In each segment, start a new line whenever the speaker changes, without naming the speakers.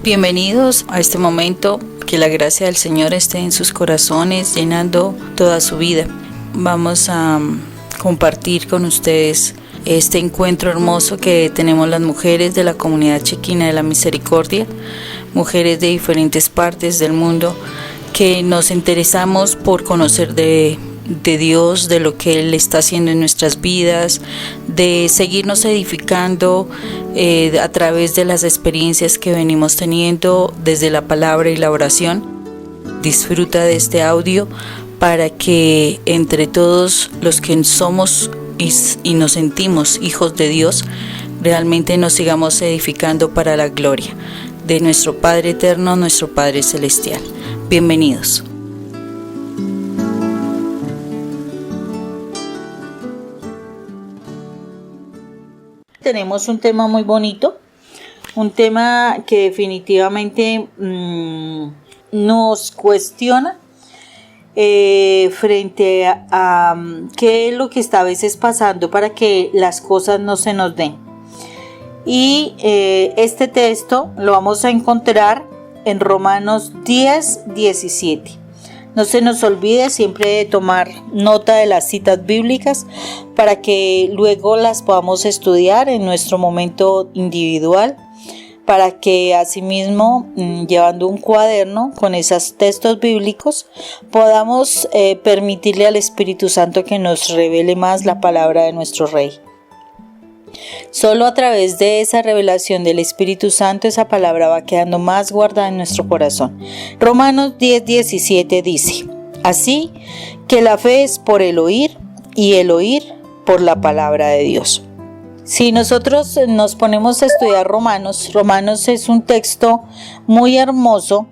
Bienvenidos a este momento, que la gracia del Señor esté en sus corazones, llenando toda su vida. Vamos a compartir con ustedes este encuentro hermoso que tenemos las mujeres de la comunidad chequina de la misericordia, mujeres de diferentes partes del mundo que nos interesamos por conocer de Dios, de lo que Él está haciendo en nuestras vidas, de seguirnos edificando a través de las experiencias que venimos teniendo desde la palabra y la oración. Disfruta de este audio para que entre todos los que somos y nos sentimos hijos de Dios, realmente nos sigamos edificando para la gloria de nuestro Padre eterno, nuestro Padre celestial. Bienvenidos. Tenemos un tema muy bonito, un tema que definitivamente nos cuestiona frente a qué es lo que está a veces pasando para que las cosas no se nos den. Y este texto lo vamos a encontrar en Romanos 10:17. No se nos olvide siempre de tomar nota de las citas bíblicas para que luego las podamos estudiar en nuestro momento individual, para que asimismo, llevando un cuaderno con esos textos bíblicos, podamos permitirle al Espíritu Santo que nos revele más la palabra de nuestro Rey. Solo a través de esa revelación del Espíritu Santo esa palabra va quedando más guardada en nuestro corazón. Romanos 10:17 dice: así que la fe es por el oír y el oír por la palabra de Dios. Si nosotros nos ponemos a estudiar Romanos es un texto muy hermoso,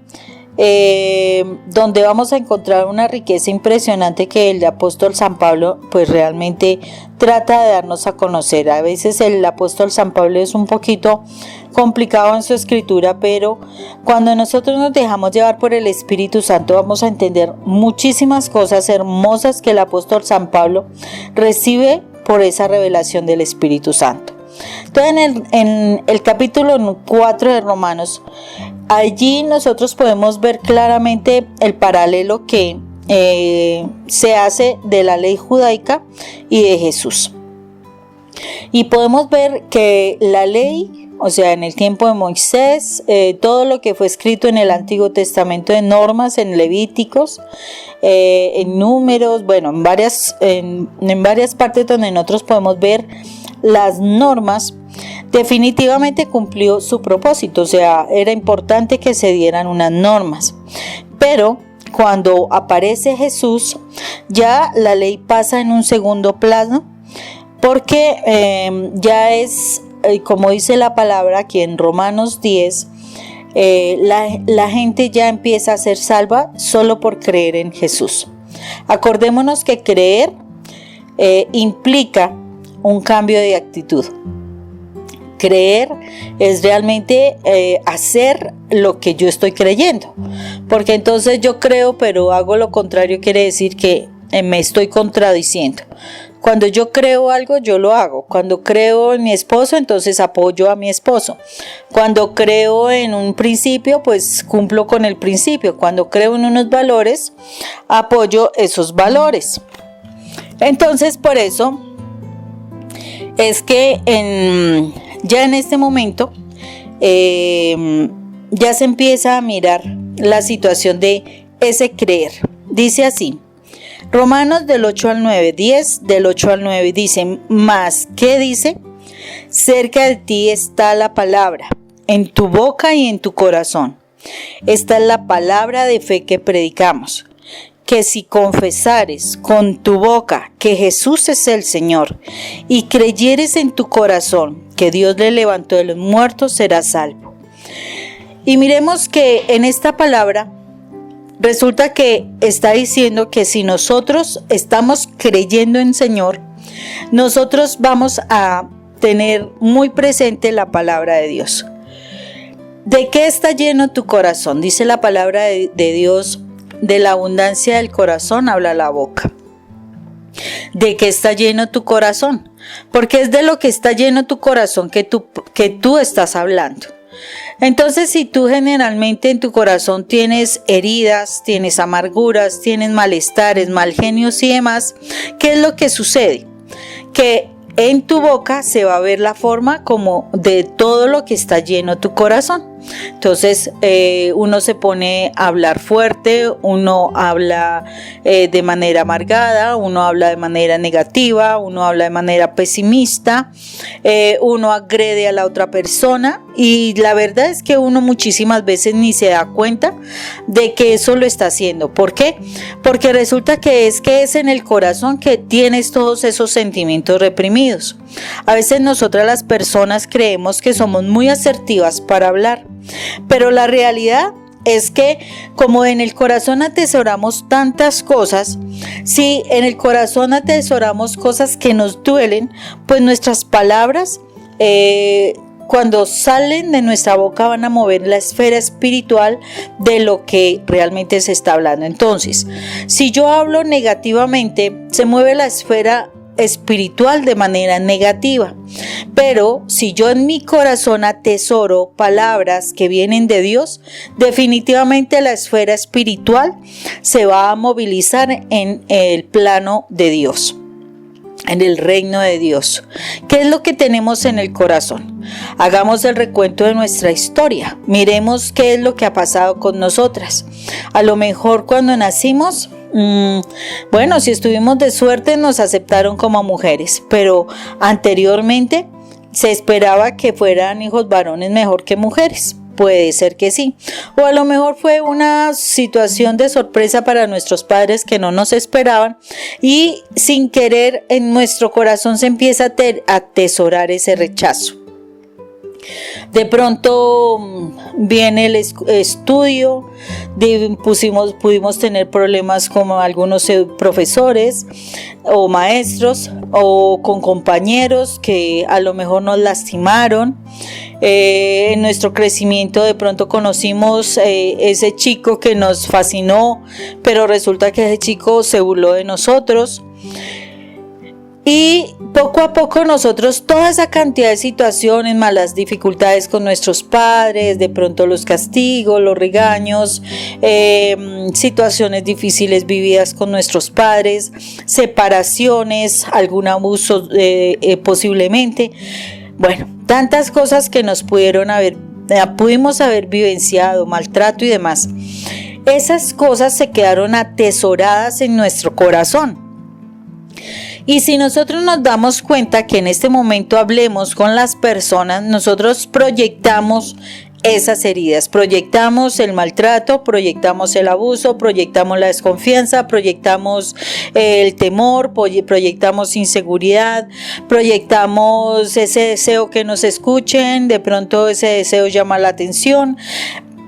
donde vamos a encontrar una riqueza impresionante que el apóstol San Pablo pues realmente trata de darnos a conocer. A veces el apóstol San Pablo es un poquito complicado en su escritura, pero cuando nosotros nos dejamos llevar por el Espíritu Santo vamos a entender muchísimas cosas hermosas que el apóstol San Pablo recibe por esa revelación del Espíritu Santo. Entonces en el capítulo 4 de Romanos, allí nosotros podemos ver claramente el paralelo que se hace de la ley judaica y de Jesús. Y podemos ver que la ley, o sea, en el tiempo de Moisés, todo lo que fue escrito en el Antiguo Testamento de normas, en Levíticos, en Números, bueno, en varias partes donde nosotros podemos ver las normas, definitivamente cumplió su propósito. O sea, era importante que se dieran unas normas, pero cuando aparece Jesús, ya la ley pasa en un segundo plano, porque ya es, como dice la palabra aquí en Romanos 10, la gente ya empieza a ser salva solo por creer en Jesús. Acordémonos que creer implica un cambio de actitud. Creer es realmente hacer lo que yo estoy creyendo, porque entonces yo creo pero hago lo contrario, quiere decir que me estoy contradiciendo. Cuando yo creo algo, yo lo hago. Cuando creo en mi esposo, entonces apoyo a mi esposo. Cuando creo en un principio, pues cumplo con el principio. Cuando creo en unos valores, apoyo esos valores. Entonces, por eso es que ya en este momento ya se empieza a mirar la situación de ese creer. Dice así, Romanos del 8 al 9, 10 del 8 al 9 dice, más, ¿qué dice? Cerca de ti está la palabra, en tu boca y en tu corazón. Esta es la palabra de fe que predicamos, que si confesares con tu boca que Jesús es el Señor y creyeres en tu corazón que Dios le levantó de los muertos, serás salvo. Y miremos que en esta palabra resulta que está diciendo que si nosotros estamos creyendo en Señor, nosotros vamos a tener muy presente la palabra de Dios. ¿De qué está lleno tu corazón? Dice la palabra de Dios, de la abundancia del corazón habla la boca. ¿De qué está lleno tu corazón? Porque es de lo que está lleno tu corazón que tú estás hablando. Entonces, si tú generalmente en tu corazón tienes heridas, tienes amarguras, tienes malestares, mal genios y demás, ¿qué es lo que sucede? Que en tu boca se va a ver la forma como de todo lo que está lleno tu corazón. Entonces uno se pone a hablar fuerte, uno habla de manera amargada, uno habla de manera negativa, uno habla de manera pesimista, uno agrede a la otra persona, y la verdad es que uno muchísimas veces ni se da cuenta de que eso lo está haciendo. ¿Por qué? Porque resulta que es en el corazón que tienes todos esos sentimientos reprimidos. A veces nosotras las personas creemos que somos muy asertivas para hablar, pero la realidad es que como en el corazón atesoramos tantas cosas, si en el corazón atesoramos cosas que nos duelen, pues nuestras palabras cuando salen de nuestra boca van a mover la esfera espiritual de lo que realmente se está hablando. Entonces, si yo hablo negativamente, se mueve la esfera espiritual de manera negativa. Pero si yo en mi corazón atesoro palabras que vienen de Dios, definitivamente la esfera espiritual se va a movilizar en el plano de Dios, en el reino de Dios. ¿Qué es lo que tenemos en el corazón? Hagamos el recuento de nuestra historia. Miremos qué es lo que ha pasado con nosotras. A lo mejor cuando nacimos, bueno, si estuvimos de suerte nos aceptaron como mujeres, pero anteriormente se esperaba que fueran hijos varones mejor que mujeres. Puede ser que sí. O a lo mejor fue una situación de sorpresa para nuestros padres que no nos esperaban, y sin querer en nuestro corazón se empieza a atesorar ese rechazo. De pronto viene el estudio, pudimos tener problemas con algunos profesores o maestros o con compañeros que a lo mejor nos lastimaron. En nuestro crecimiento de pronto conocimos ese chico que nos fascinó, pero resulta que ese chico se burló de nosotros. Y poco a poco nosotros, toda esa cantidad de situaciones, malas dificultades con nuestros padres, de pronto los castigos, los regaños, situaciones difíciles vividas con nuestros padres, separaciones, algún abuso posiblemente. Bueno, tantas cosas que nos pudimos haber vivenciado, maltrato y demás. Esas cosas se quedaron atesoradas en nuestro corazón. Y si nosotros nos damos cuenta que en este momento hablemos con las personas, nosotros proyectamos esas heridas, proyectamos el maltrato, proyectamos el abuso, proyectamos la desconfianza, proyectamos el temor, proyectamos inseguridad, proyectamos ese deseo que nos escuchen, de pronto ese deseo llama la atención.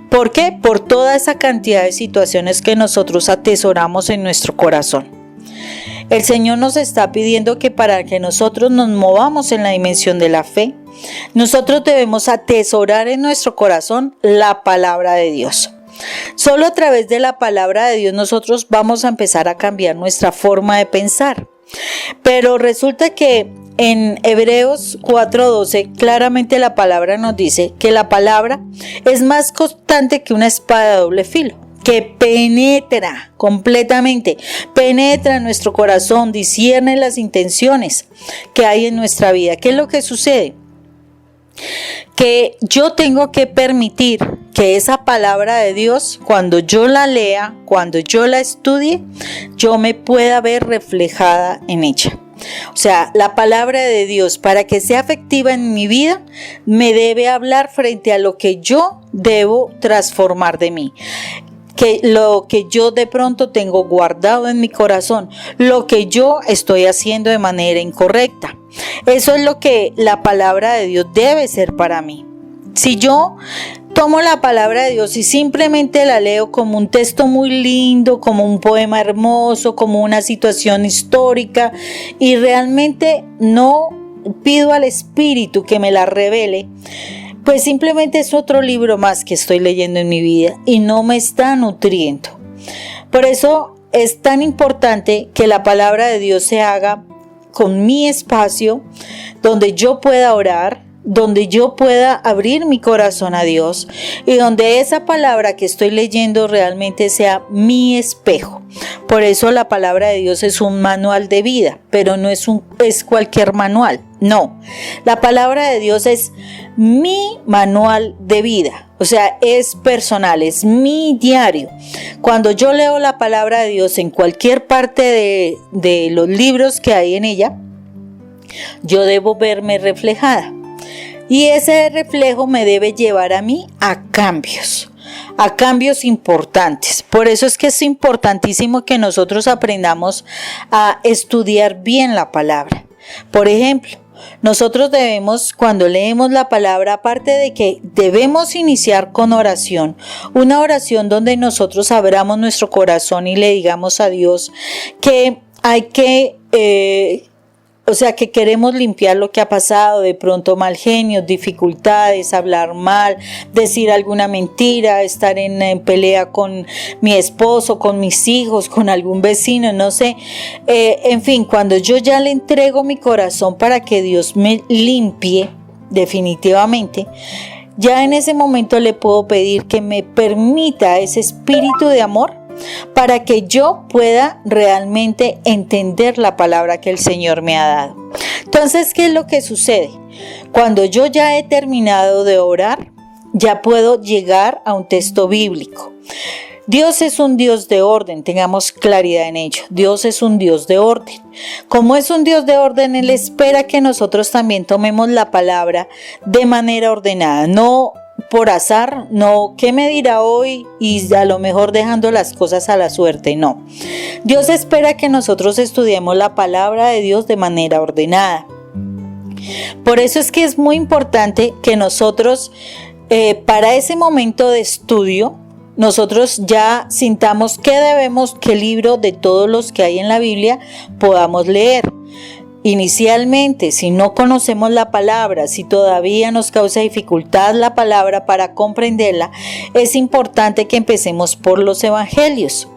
¿Por qué? Por toda esa cantidad de situaciones que nosotros atesoramos en nuestro corazón. El Señor nos está pidiendo que para que nosotros nos movamos en la dimensión de la fe, nosotros debemos atesorar en nuestro corazón la palabra de Dios. Solo a través de la palabra de Dios nosotros vamos a empezar a cambiar nuestra forma de pensar. Pero resulta que en Hebreos 4:12 claramente la palabra nos dice que la palabra es más constante que una espada de doble filo, que penetra completamente, penetra en nuestro corazón, discierne las intenciones que hay en nuestra vida. ¿Qué es lo que sucede? Que yo tengo que permitir que esa palabra de Dios, cuando yo la lea, cuando yo la estudie, yo me pueda ver reflejada en ella. O sea, la palabra de Dios, para que sea efectiva en mi vida, me debe hablar frente a lo que yo debo transformar de mí. Que lo que yo de pronto tengo guardado en mi corazón, lo que yo estoy haciendo de manera incorrecta. Eso es lo que la palabra de Dios debe ser para mí. Si yo tomo la palabra de Dios y simplemente la leo como un texto muy lindo, como un poema hermoso, como una situación histórica, y realmente no pido al Espíritu que me la revele, pues simplemente es otro libro más que estoy leyendo en mi vida y no me está nutriendo. Por eso es tan importante que la palabra de Dios se haga con mi espacio, donde yo pueda orar, donde yo pueda abrir mi corazón a Dios y donde esa palabra que estoy leyendo realmente sea mi espejo. Por eso la palabra de Dios es un manual de vida, pero no es cualquier manual. No, la palabra de Dios es mi manual de vida, o sea, es personal, es mi diario. Cuando yo leo la palabra de Dios en cualquier parte de los libros que hay en ella, yo debo verme reflejada. Y ese reflejo me debe llevar a mí a cambios importantes. Por eso es que es importantísimo que nosotros aprendamos a estudiar bien la palabra. Por ejemplo, nosotros debemos, cuando leemos la palabra, aparte de que debemos iniciar con oración, una oración donde nosotros abramos nuestro corazón y le digamos a Dios que hay que, que queremos limpiar lo que ha pasado, de pronto mal genio, dificultades, hablar mal, decir alguna mentira, estar en pelea con mi esposo, con mis hijos, con algún vecino, no sé. En fin, cuando yo ya le entrego mi corazón para que Dios me limpie definitivamente, ya en ese momento le puedo pedir que me permita ese espíritu de amor para que yo pueda realmente entender la palabra que el Señor me ha dado. Entonces, ¿qué es lo que sucede? Cuando yo ya he terminado de orar, ya puedo llegar a un texto bíblico. Dios es un Dios de orden, tengamos claridad en ello. Dios es un Dios de orden. Como es un Dios de orden, Él espera que nosotros también tomemos la palabra de manera ordenada, no por azar, no, ¿qué me dirá hoy? Y a lo mejor dejando las cosas a la suerte, no. Dios espera que nosotros estudiemos la palabra de Dios de manera ordenada. Por eso es que es muy importante que nosotros, para ese momento de estudio, nosotros ya sintamos qué libro de todos los que hay en la Biblia podamos leer. Inicialmente, si no conocemos la palabra, si todavía nos causa dificultad la palabra para comprenderla, es importante que empecemos por los evangelios.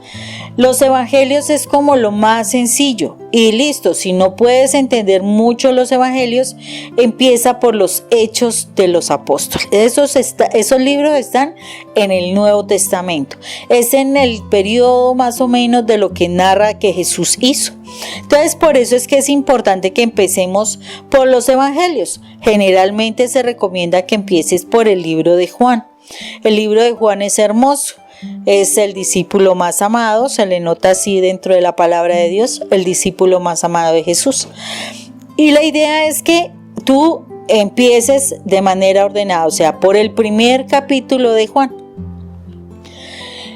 Los evangelios es como lo más sencillo y listo. Si no puedes entender mucho los evangelios, empieza por los hechos de los apóstoles. Esos libros están en el Nuevo Testamento. Es en el periodo más o menos de lo que narra que Jesús hizo. Entonces, por eso es que es importante que empecemos por los evangelios. Generalmente se recomienda que empieces por el libro de Juan. El libro de Juan es hermoso. Es el discípulo más amado, se le nota así dentro de la palabra de Dios, el discípulo más amado de Jesús. Y la idea es que tú empieces de manera ordenada, o sea, por el primer capítulo de Juan.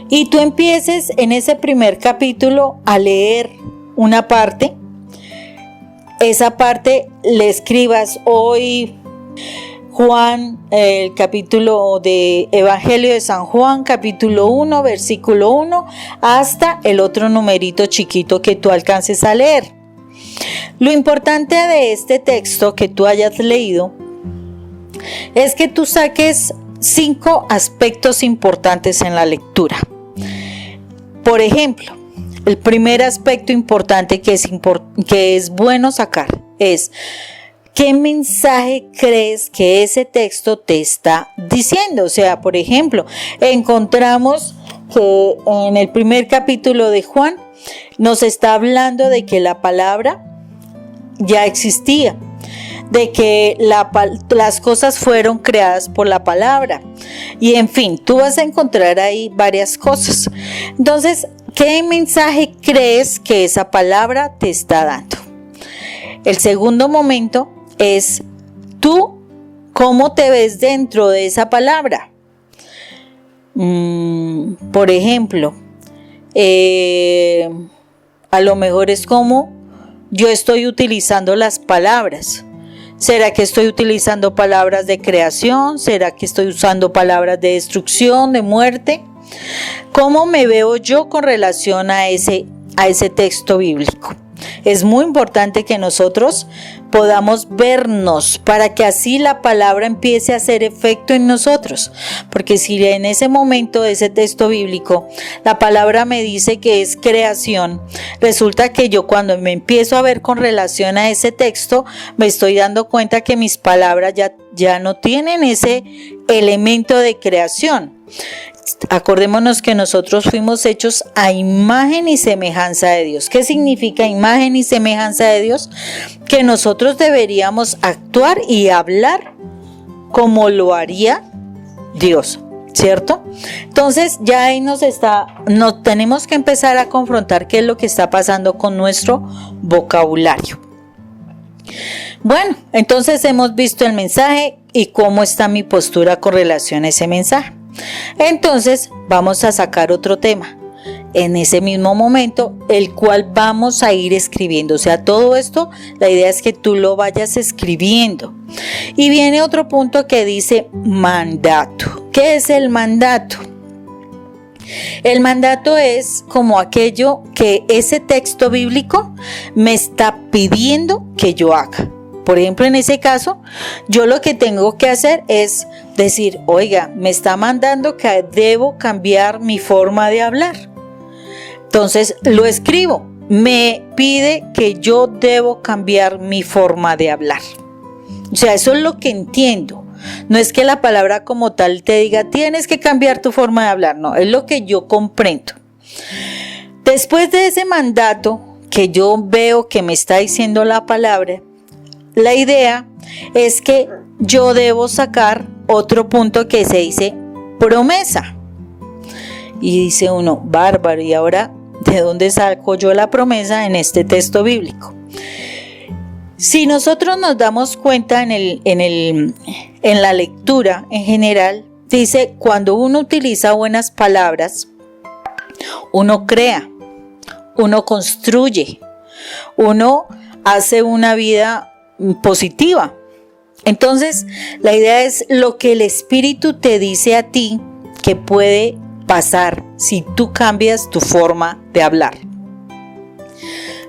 Y tú empieces en ese primer capítulo a leer una parte. Esa parte le escribas hoy Juan, el capítulo de Evangelio de San Juan, capítulo 1, versículo 1, hasta el otro numerito chiquito que tú alcances a leer. Lo importante de este texto que tú hayas leído es que tú saques 5 aspectos importantes en la lectura. Por ejemplo, el primer aspecto importante que es bueno sacar es: ¿qué mensaje crees que ese texto te está diciendo? O sea, por ejemplo, encontramos que en el primer capítulo de Juan nos está hablando de que la palabra ya existía, de que las cosas fueron creadas por la palabra. Y en fin, tú vas a encontrar ahí varias cosas. Entonces, ¿qué mensaje crees que esa palabra te está dando? El segundo momento es tú, ¿cómo te ves dentro de esa palabra? Por ejemplo, a lo mejor es como yo estoy utilizando las palabras. ¿Será que estoy utilizando palabras de creación? ¿Será que estoy usando palabras de destrucción, de muerte? ¿Cómo me veo yo con relación a ese texto bíblico? Es muy importante que nosotros podamos vernos para que así la palabra empiece a hacer efecto en nosotros. Porque si en ese momento de ese texto bíblico la palabra me dice que es creación, resulta que yo cuando me empiezo a ver con relación a ese texto me estoy dando cuenta que mis palabras ya no tienen ese elemento de creación. Acordémonos que nosotros fuimos hechos a imagen y semejanza de Dios. ¿Qué significa imagen y semejanza de Dios? Que nosotros deberíamos actuar y hablar como lo haría Dios, ¿cierto? Entonces ya ahí nos tenemos que empezar a confrontar qué es lo que está pasando con nuestro vocabulario. Bueno, entonces hemos visto el mensaje y cómo está mi postura con relación a ese mensaje. Entonces vamos a sacar otro tema en ese mismo momento, el cual vamos a ir escribiendo. O sea, todo esto, la idea es que tú lo vayas escribiendo. Y viene otro punto que dice mandato. ¿Qué es el mandato? El mandato es como aquello que ese texto bíblico me está pidiendo que yo haga. Por ejemplo, en ese caso, yo lo que tengo que hacer es decir, oiga, me está mandando que debo cambiar mi forma de hablar. Entonces, lo escribo. Me pide que yo debo cambiar mi forma de hablar. O sea, eso es lo que entiendo. No es que la palabra como tal te diga, tienes que cambiar tu forma de hablar. No, es lo que yo comprendo. Después de ese mandato que yo veo que me está diciendo la palabra, la idea es que yo debo sacar otro punto que se dice promesa. Y dice uno, bárbaro, ¿y ahora de dónde saco yo la promesa en este texto bíblico? Si nosotros nos damos cuenta en la lectura en general, dice, cuando uno utiliza buenas palabras, uno crea, uno construye, uno hace una vida positiva. Entonces, la idea es lo que el Espíritu te dice a ti que puede pasar si tú cambias tu forma de hablar.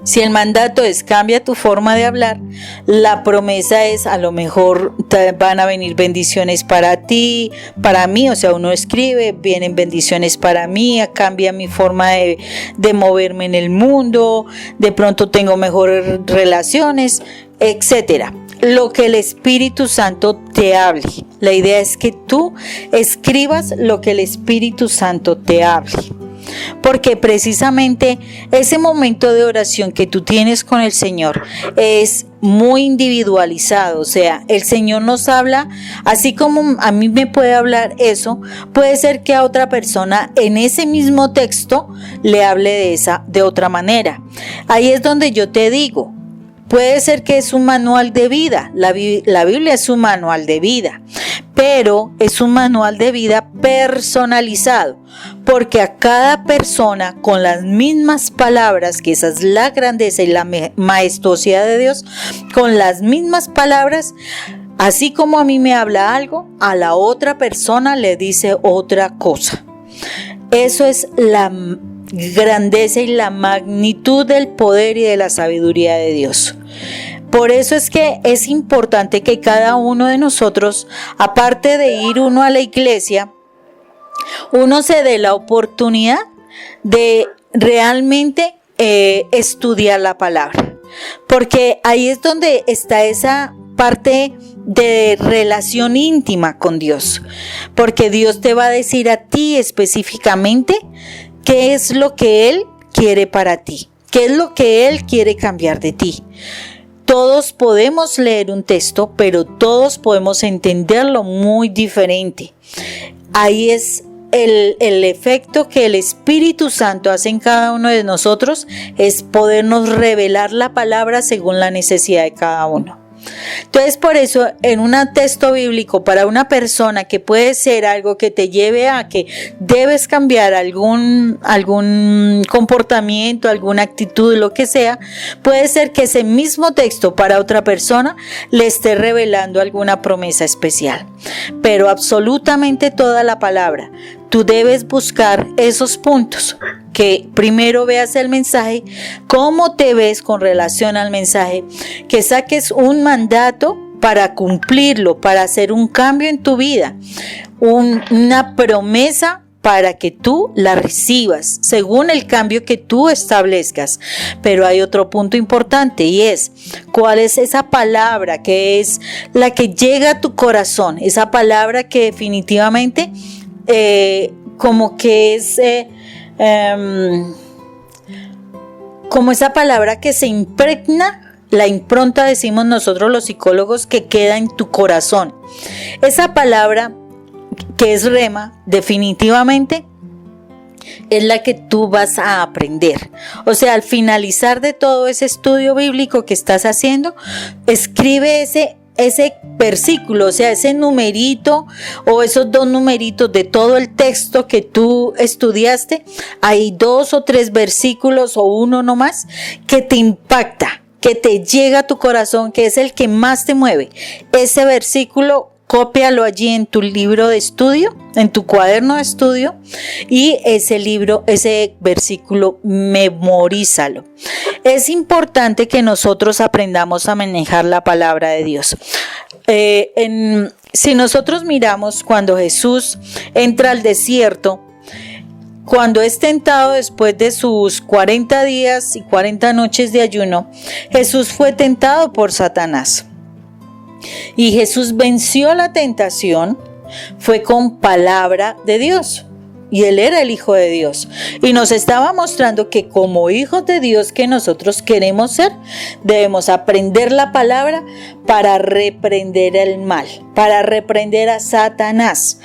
Si el mandato es cambia tu forma de hablar, la promesa es a lo mejor van a venir bendiciones para ti, para mí, o sea, uno escribe, vienen bendiciones para mí, cambia mi forma de moverme en el mundo, de pronto tengo mejores relaciones, etcétera. Lo que el Espíritu Santo te hable. La idea es que tú escribas lo que el Espíritu Santo te hable. Porque precisamente ese momento de oración que tú tienes con el Señor es muy individualizado. O sea, el Señor nos habla, así como a mí me puede hablar eso, puede ser que a otra persona en ese mismo texto le hable de otra manera. Ahí es donde yo te digo, puede ser que es un manual de vida, la Biblia es un manual de vida, pero es un manual de vida personalizado, porque a cada persona con las mismas palabras, que esa es la grandeza y la majestuosidad de Dios, con las mismas palabras, así como a mí me habla algo, a la otra persona le dice otra cosa. Eso es la grandeza y la magnitud del poder y de la sabiduría de Dios. Por eso es que es importante que cada uno de nosotros, aparte de ir uno a la iglesia, uno se dé la oportunidad de realmente estudiar la palabra, porque ahí es donde está esa parte de relación íntima con Dios, porque Dios te va a decir a ti específicamente qué es lo que Él quiere para ti, qué es lo que Él quiere cambiar de ti. Todos podemos leer un texto, pero todos podemos entenderlo muy diferente. Ahí es el efecto que el Espíritu Santo hace en cada uno de nosotros, es podernos revelar la palabra según la necesidad de cada uno. Entonces, por eso, en un texto bíblico para una persona que puede ser algo que te lleve a que debes cambiar algún comportamiento, alguna actitud, lo que sea, puede ser que ese mismo texto para otra persona le esté revelando alguna promesa especial. Pero absolutamente toda la palabra, tú debes buscar esos puntos que primero veas el mensaje, cómo te ves con relación al mensaje, que saques un mandato para cumplirlo, para hacer un cambio en tu vida, una promesa para que tú la recibas según el cambio que tú establezcas. Pero hay otro punto importante y es, ¿cuál es esa palabra que es la que llega a tu corazón? Esa palabra que definitivamente como que es como esa palabra que se impregna, la impronta, decimos nosotros los psicólogos, que queda en tu corazón. Esa palabra que es rema, definitivamente es la que tú vas a aprender. O sea, al finalizar de todo ese estudio bíblico que estás haciendo, escribe ese versículo, o sea, ese numerito o esos 2 numeritos de todo el texto que tú estudiaste. Hay 2 o 3 versículos o uno nomás que te impacta, que te llega a tu corazón, que es el que más te mueve. Ese versículo, cópialo allí en tu libro de estudio, en tu cuaderno de estudio, y ese versículo, memorízalo. Es importante que nosotros aprendamos a manejar la palabra de Dios. Si nosotros miramos cuando Jesús entra al desierto, cuando es tentado después de sus 40 días y 40 noches de ayuno, Jesús fue tentado por Satanás. Y Jesús venció la tentación, fue con palabra de Dios. Y Él era el Hijo de Dios. Y nos estaba mostrando que como hijos de Dios que nosotros queremos ser, debemos aprender la palabra para reprender el mal, para reprender a Satanás.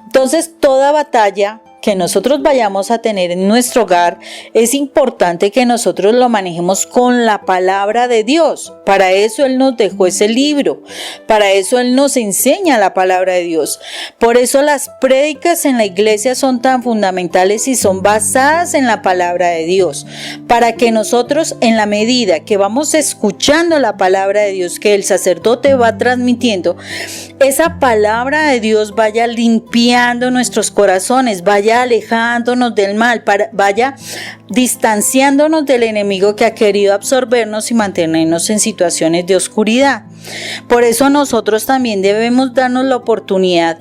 Entonces, toda batalla que nosotros vayamos a tener en nuestro hogar, es importante que nosotros lo manejemos con la palabra de Dios. Para eso Él nos dejó ese libro, para eso Él nos enseña la palabra de Dios. Por eso las prédicas en la iglesia son tan fundamentales y son basadas en la palabra de Dios, para que nosotros, en la medida que vamos escuchando la palabra de Dios que el sacerdote va transmitiendo, esa palabra de Dios vaya limpiando nuestros corazones, vaya alejándonos del mal, vaya distanciándonos del enemigo que ha querido absorbernos y mantenernos en situaciones de oscuridad. Por eso nosotros también debemos darnos la oportunidad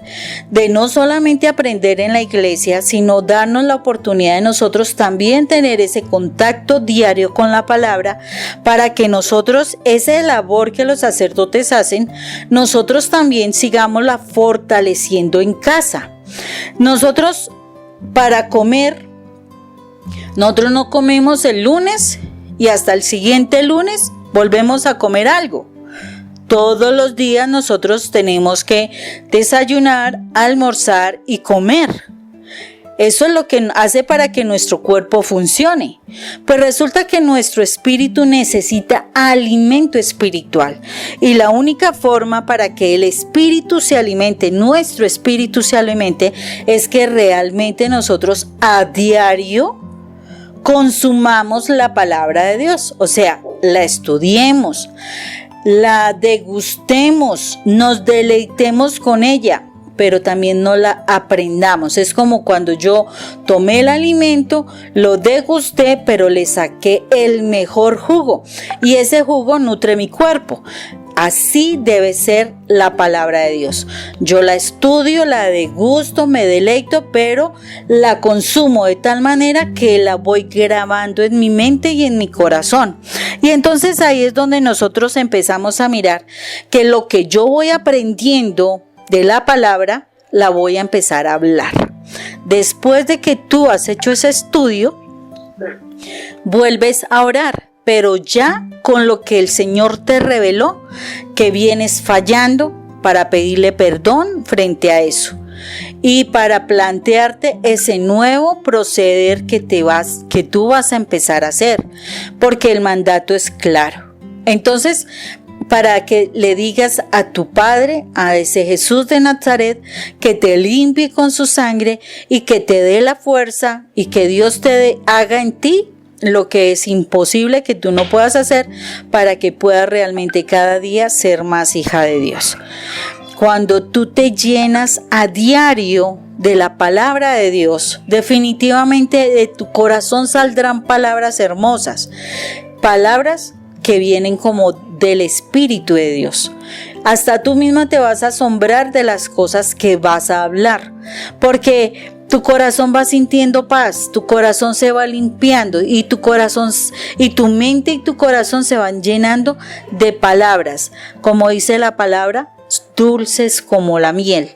de no solamente aprender en la iglesia, sino darnos la oportunidad de nosotros también tener ese contacto diario con la palabra, para que nosotros, esa labor que los sacerdotes hacen, nosotros también sigámosla fortaleciendo en casa. Nosotros, para comer, nosotros no comemos el lunes y hasta el siguiente lunes volvemos a comer algo. Todos los días nosotros tenemos que desayunar, almorzar y comer. Eso es lo que hace para que nuestro cuerpo funcione. Pues resulta que nuestro espíritu necesita alimento espiritual. Y la única forma para que el espíritu se alimente, nuestro espíritu se alimente, es que realmente nosotros a diario consumamos la palabra de Dios. O sea, la estudiemos, la degustemos, nos deleitemos con ella, pero también no la aprendamos. Es como cuando yo tomé el alimento, lo degusté, pero le saqué el mejor jugo, y ese jugo nutre mi cuerpo. Así debe ser la palabra de Dios. Yo la estudio, la degusto, me deleito, pero la consumo de tal manera que la voy grabando en mi mente y en mi corazón. Y entonces ahí es donde nosotros empezamos a mirar que lo que yo voy aprendiendo de la palabra, la voy a empezar a hablar. Después de que tú has hecho ese estudio, vuelves a orar, pero ya con lo que el Señor te reveló, que vienes fallando, para pedirle perdón frente a eso y para plantearte ese nuevo proceder que tú vas a empezar a hacer, porque el mandato es claro. Entonces, para que le digas a tu Padre, a ese Jesús de Nazaret, que te limpie con su sangre y que te dé la fuerza, y que Dios haga en ti lo que es imposible que tú no puedas hacer, para que puedas realmente cada día ser más hija de Dios. Cuando tú te llenas a diario de la palabra de Dios, definitivamente de tu corazón saldrán palabras hermosas, palabras que vienen como del Espíritu de Dios. Hasta tú misma te vas a asombrar de las cosas que vas a hablar, porque tu corazón va sintiendo paz, tu corazón se va limpiando y tu corazón y tu mente y tu corazón se van llenando de palabras, como dice la palabra, dulces como la miel.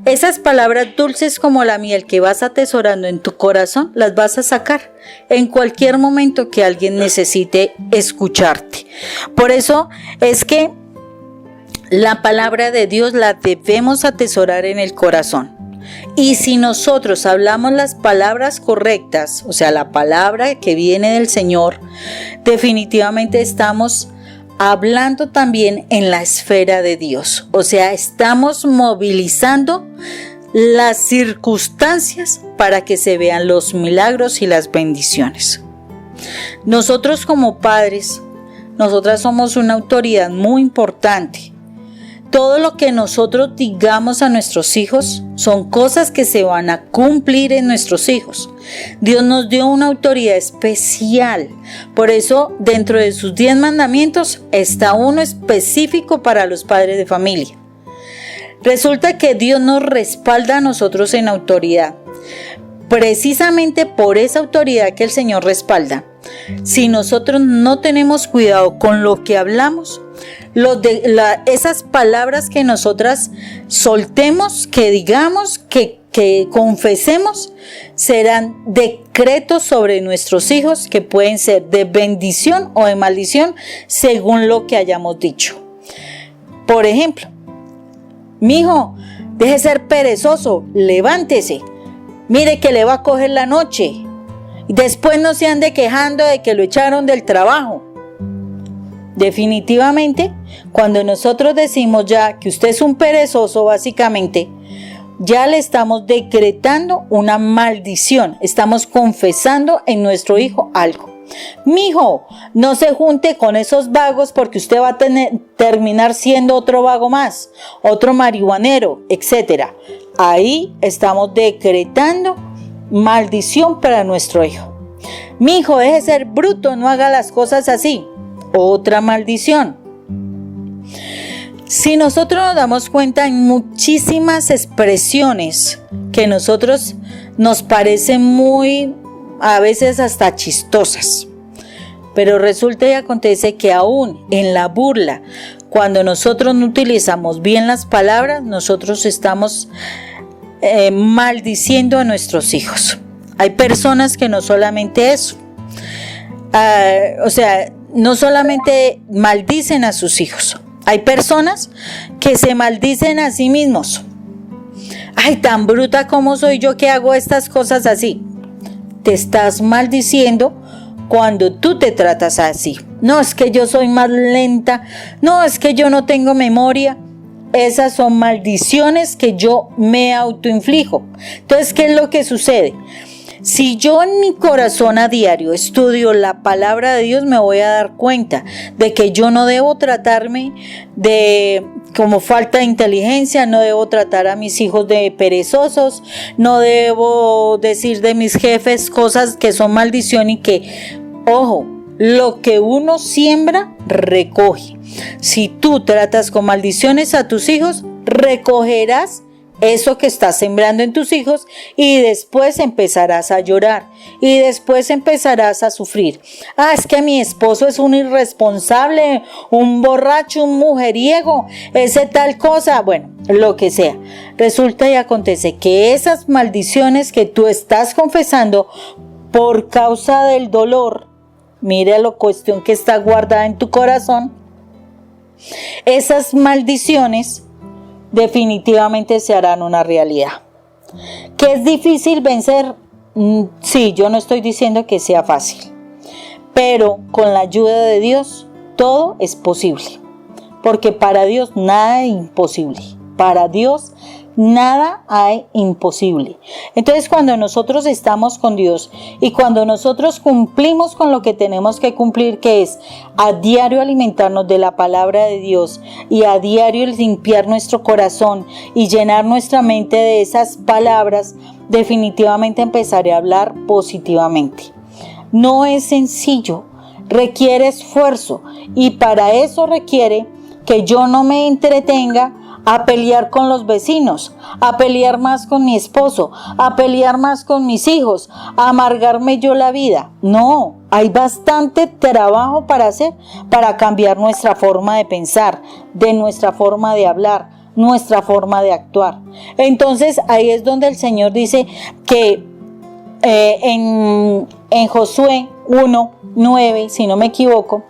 Esas palabras dulces como la miel que vas atesorando en tu corazón, las vas a sacar en cualquier momento que alguien necesite escucharte. Por eso es que la palabra de Dios la debemos atesorar en el corazón. Y si nosotros hablamos las palabras correctas, o sea, la palabra que viene del Señor, definitivamente estamos hablando también en la esfera de Dios. O sea, estamos movilizando las circunstancias para que se vean los milagros y las bendiciones. Nosotros como padres, nosotras somos una autoridad muy importante. Todo lo que nosotros digamos a nuestros hijos son cosas que se van a cumplir en nuestros hijos. Dios nos dio una autoridad especial. Por eso, dentro de sus 10 mandamientos está uno específico para los padres de familia. Resulta que Dios nos respalda a nosotros en autoridad. Precisamente por esa autoridad que el Señor respalda. Si nosotros no tenemos cuidado con lo que hablamos, esas palabras que nosotras soltemos, que digamos, que confesemos, serán decretos sobre nuestros hijos que pueden ser de bendición o de maldición según lo que hayamos dicho. Por ejemplo, mijo, deje de ser perezoso, levántese, mire que le va a coger la noche. Después no se ande quejando de que lo echaron del trabajo. Definitivamente, cuando nosotros decimos ya que usted es un perezoso, básicamente, ya le estamos decretando una maldición. Estamos confesando en nuestro hijo algo. Mijo, no se junte con esos vagos porque usted va a terminar siendo otro vago más, otro marihuanero, etc. Ahí estamos decretando maldición para nuestro hijo. Mijo, deje de ser bruto, no haga las cosas así. Otra maldición. Si nosotros nos damos cuenta, hay muchísimas expresiones que nosotros nos parecen muy, a veces hasta chistosas. Pero resulta y acontece que aún en la burla, cuando nosotros no utilizamos bien las palabras, nosotros estamos maldiciendo a nuestros hijos. Hay personas que no solamente eso, no solamente maldicen a sus hijos, hay personas que se maldicen a sí mismos. Ay, tan bruta como soy yo que hago estas cosas así. Te estás maldiciendo cuando tú te tratas así. No, es que yo soy más lenta. No, es que yo no tengo memoria. Esas son maldiciones que yo me autoinflijo. Entonces, ¿qué es lo que sucede? Si yo en mi corazón a diario estudio la palabra de Dios, me voy a dar cuenta de que yo no debo tratarme como falta de inteligencia, no debo tratar a mis hijos de perezosos, no debo decir de mis jefes cosas que son maldición y que, ojo, lo que uno siembra, recoge. Si tú tratas con maldiciones a tus hijos, recogerás eso que estás sembrando en tus hijos y después empezarás a llorar y después empezarás a sufrir. Ah, es que mi esposo es un irresponsable, un borracho, un mujeriego, ese tal cosa, bueno, lo que sea. Resulta y acontece que esas maldiciones que tú estás confesando por causa del dolor, mira la cuestión que está guardada en tu corazón, esas maldiciones definitivamente se harán una realidad. ¿Que es difícil vencer? Sí, yo no estoy diciendo que sea fácil, pero con la ayuda de Dios todo es posible, porque para Dios nada es imposible. Para Dios Nada hay imposible. Entonces, cuando nosotros estamos con Dios y cuando nosotros cumplimos con lo que tenemos que cumplir, que es a diario alimentarnos de la palabra de Dios y a diario limpiar nuestro corazón y llenar nuestra mente de esas palabras, definitivamente empezaré a hablar positivamente. No es sencillo, requiere esfuerzo y para eso requiere que yo no me entretenga a pelear con los vecinos, a pelear más con mi esposo, a pelear más con mis hijos, a amargarme yo la vida. No, hay bastante trabajo para hacer para cambiar nuestra forma de pensar, de nuestra forma de hablar, nuestra forma de actuar. Entonces ahí es donde el Señor dice que en Josué 1:9, si no me equivoco,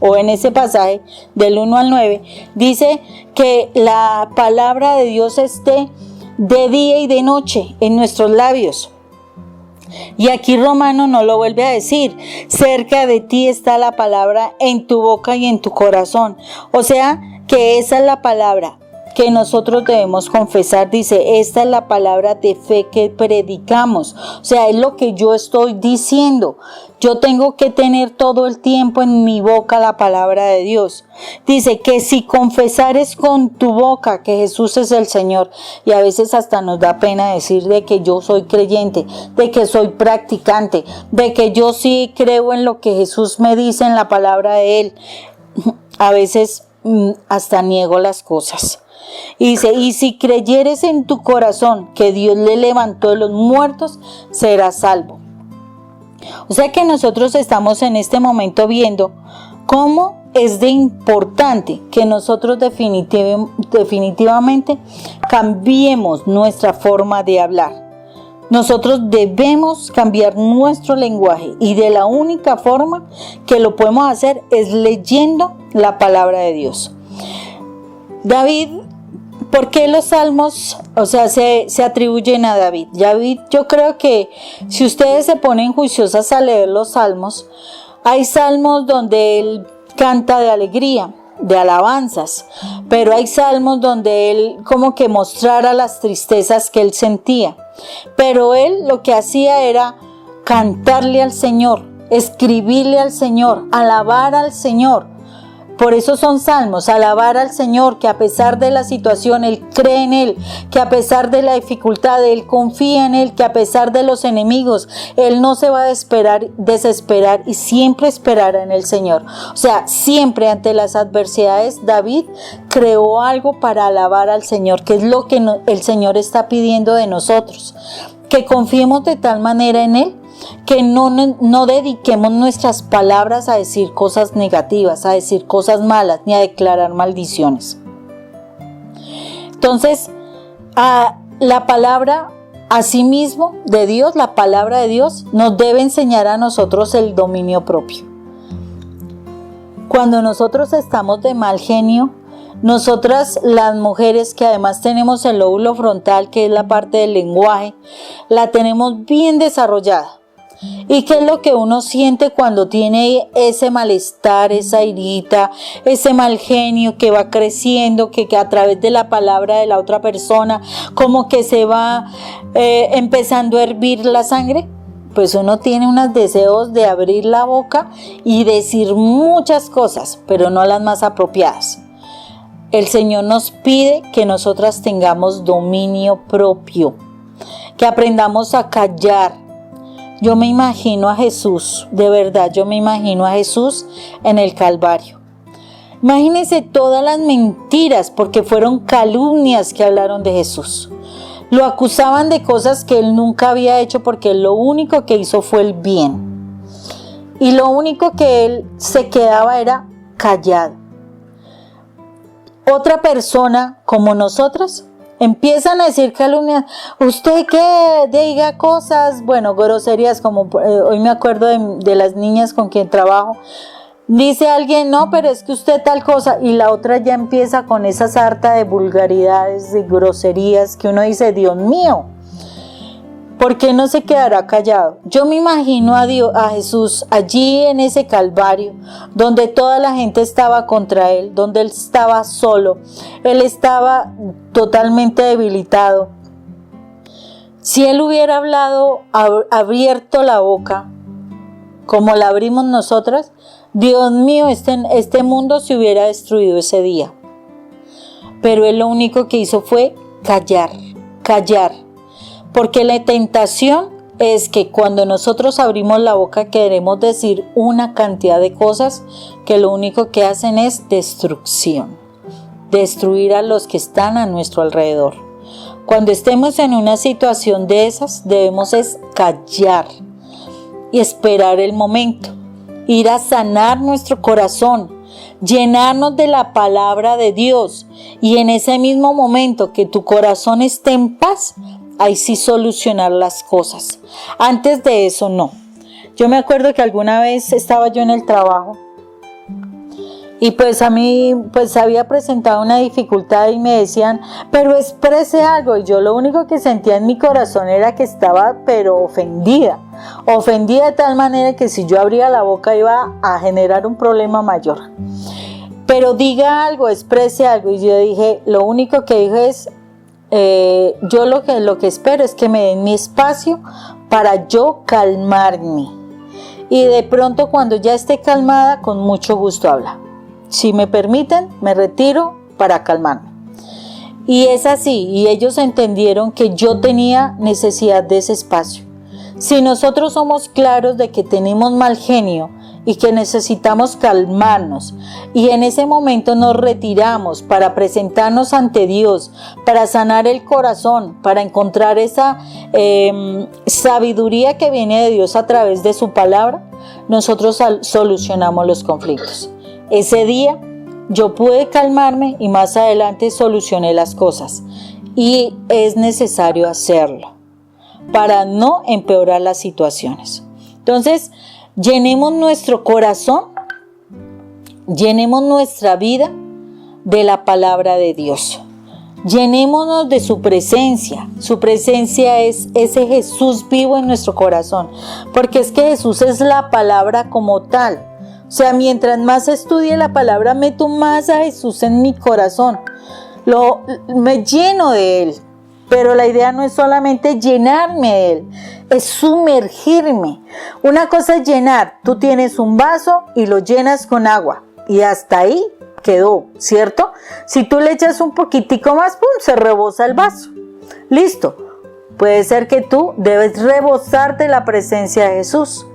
o en ese pasaje del 1 al 9, dice que la palabra de Dios esté de día y de noche en nuestros labios. Y aquí Romano nos lo vuelve a decir: cerca de ti está la palabra, en tu boca y en tu corazón. O sea, que esa es la palabra que nosotros debemos confesar. Dice, esta es la palabra de fe que predicamos. O sea, es lo que yo estoy diciendo. Yo tengo que tener todo el tiempo en mi boca la palabra de Dios. Dice que si confesares con tu boca que Jesús es el Señor, y a veces hasta nos da pena decir de que yo soy creyente, de que soy practicante, de que yo sí creo en lo que Jesús me dice en la palabra de Él. A veces hasta niego las cosas. Y dice, y si creyeres en tu corazón que Dios le levantó de los muertos, serás salvo. O sea que nosotros estamos en este momento viendo cómo es de importante que nosotros definitivamente cambiemos nuestra forma de hablar. Nosotros debemos cambiar nuestro lenguaje y de la única forma que lo podemos hacer es leyendo la palabra de Dios. David, ¿por qué los salmos, se atribuyen a David? David, yo creo que si ustedes se ponen juiciosas a leer los salmos, hay salmos donde él canta de alegría, de alabanzas, pero hay salmos donde él como que mostrara las tristezas que él sentía. Pero él lo que hacía era cantarle al Señor, escribirle al Señor, alabar al Señor. Por eso son salmos, alabar al Señor, que a pesar de la situación Él cree en Él, que a pesar de la dificultad Él confía en Él, que a pesar de los enemigos Él no se va a desesperar y siempre esperará en el Señor. O sea, siempre ante las adversidades David creó algo para alabar al Señor, que es lo que el Señor está pidiendo de nosotros, que confiemos de tal manera en Él, que no dediquemos nuestras palabras a decir cosas negativas, a decir cosas malas, ni a declarar maldiciones. Entonces, la palabra asimismo de Dios, la palabra de Dios, nos debe enseñar a nosotros el dominio propio. Cuando nosotros estamos de mal genio, nosotras las mujeres que además tenemos el lóbulo frontal, que es la parte del lenguaje, la tenemos bien desarrollada. ¿Y qué es lo que uno siente cuando tiene ese malestar, esa irita, ese mal genio que va creciendo, que a través de la palabra de la otra persona como que se va empezando a hervir la sangre? Pues uno tiene unos deseos de abrir la boca y decir muchas cosas, pero no las más apropiadas. El Señor nos pide que nosotras tengamos dominio propio, que aprendamos a callar. Yo me imagino a Jesús, de verdad, yo me imagino a Jesús en el Calvario. Imagínense todas las mentiras, porque fueron calumnias que hablaron de Jesús. Lo acusaban de cosas que él nunca había hecho, porque lo único que hizo fue el bien. Y lo único que él se quedaba era callado. Otra persona como nosotras empiezan a decir calumnias. ¿Usted qué? Diga cosas, bueno, groserías, como hoy me acuerdo de las niñas con quien trabajo. Dice alguien, no, pero es que usted tal cosa, y la otra ya empieza con esa sarta de vulgaridades, de groserías, que uno dice, Dios mío. ¿Por qué no se quedará callado? Yo me imagino a Dios, a Jesús allí en ese Calvario, donde toda la gente estaba contra él, donde él estaba solo, él estaba totalmente debilitado. Si él hubiera hablado, abierto la boca, como la abrimos nosotras, Dios mío, este mundo se hubiera destruido ese día. Pero él lo único que hizo fue callar. Porque la tentación es que cuando nosotros abrimos la boca queremos decir una cantidad de cosas que lo único que hacen es destrucción. Destruir a los que están a nuestro alrededor. Cuando estemos en una situación de esas, debemos es callar y esperar el momento. Ir a sanar nuestro corazón, llenarnos de la palabra de Dios, y en ese mismo momento que tu corazón esté en paz, ahí sí solucionar las cosas. Antes de eso no. Yo me acuerdo que alguna vez estaba yo en el trabajo y pues a mí había presentado una dificultad y me decían, pero exprese algo, y yo lo único que sentía en mi corazón era que estaba pero ofendida de tal manera que si yo abría la boca iba a generar un problema mayor. Pero diga algo, exprese algo, y yo dije, lo único que dije es, yo lo que espero es que me den mi espacio para yo calmarme, y de pronto cuando ya esté calmada con mucho gusto habla. Si me permiten, me retiro para calmarme. Y es así, y ellos entendieron que yo tenía necesidad de ese espacio. Si nosotros somos claros de que tenemos mal genio y que necesitamos calmarnos, y en ese momento nos retiramos para presentarnos ante Dios, para sanar el corazón, para encontrar esa sabiduría que viene de Dios a través de su palabra, nosotros solucionamos los conflictos. Ese día yo pude calmarme y más adelante solucioné las cosas, y es necesario hacerlo para no empeorar las situaciones. Entonces, llenemos nuestro corazón, llenemos nuestra vida de la palabra de Dios. Llenémonos de su presencia. Su presencia es ese Jesús vivo en nuestro corazón, porque es que Jesús es la palabra como tal. O sea, mientras más estudie la palabra, meto más a Jesús en mi corazón. Me lleno de Él. Pero la idea no es solamente llenarme de Él, es sumergirme. Una cosa es llenar. Tú tienes un vaso y lo llenas con agua. Y hasta ahí quedó, ¿cierto? Si tú le echas un poquitico más, ¡pum!, se rebosa el vaso. Listo. Puede ser que tú debes rebosarte la presencia de Jesús.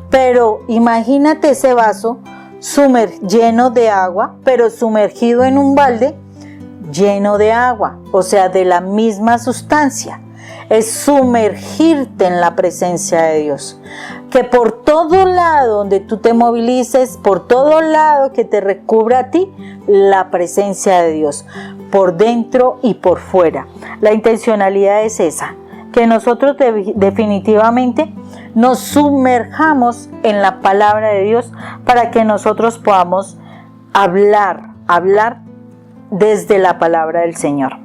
Pero imagínate ese vaso lleno de agua, pero sumergido en un balde lleno de agua, o sea, de la misma sustancia. Es sumergirte en la presencia de Dios. Que por todo lado donde tú te movilices, por todo lado que te recubra a ti, la presencia de Dios, por dentro y por fuera. La intencionalidad es esa, que nosotros definitivamente nos sumerjamos en la palabra de Dios para que nosotros podamos hablar desde la palabra del Señor.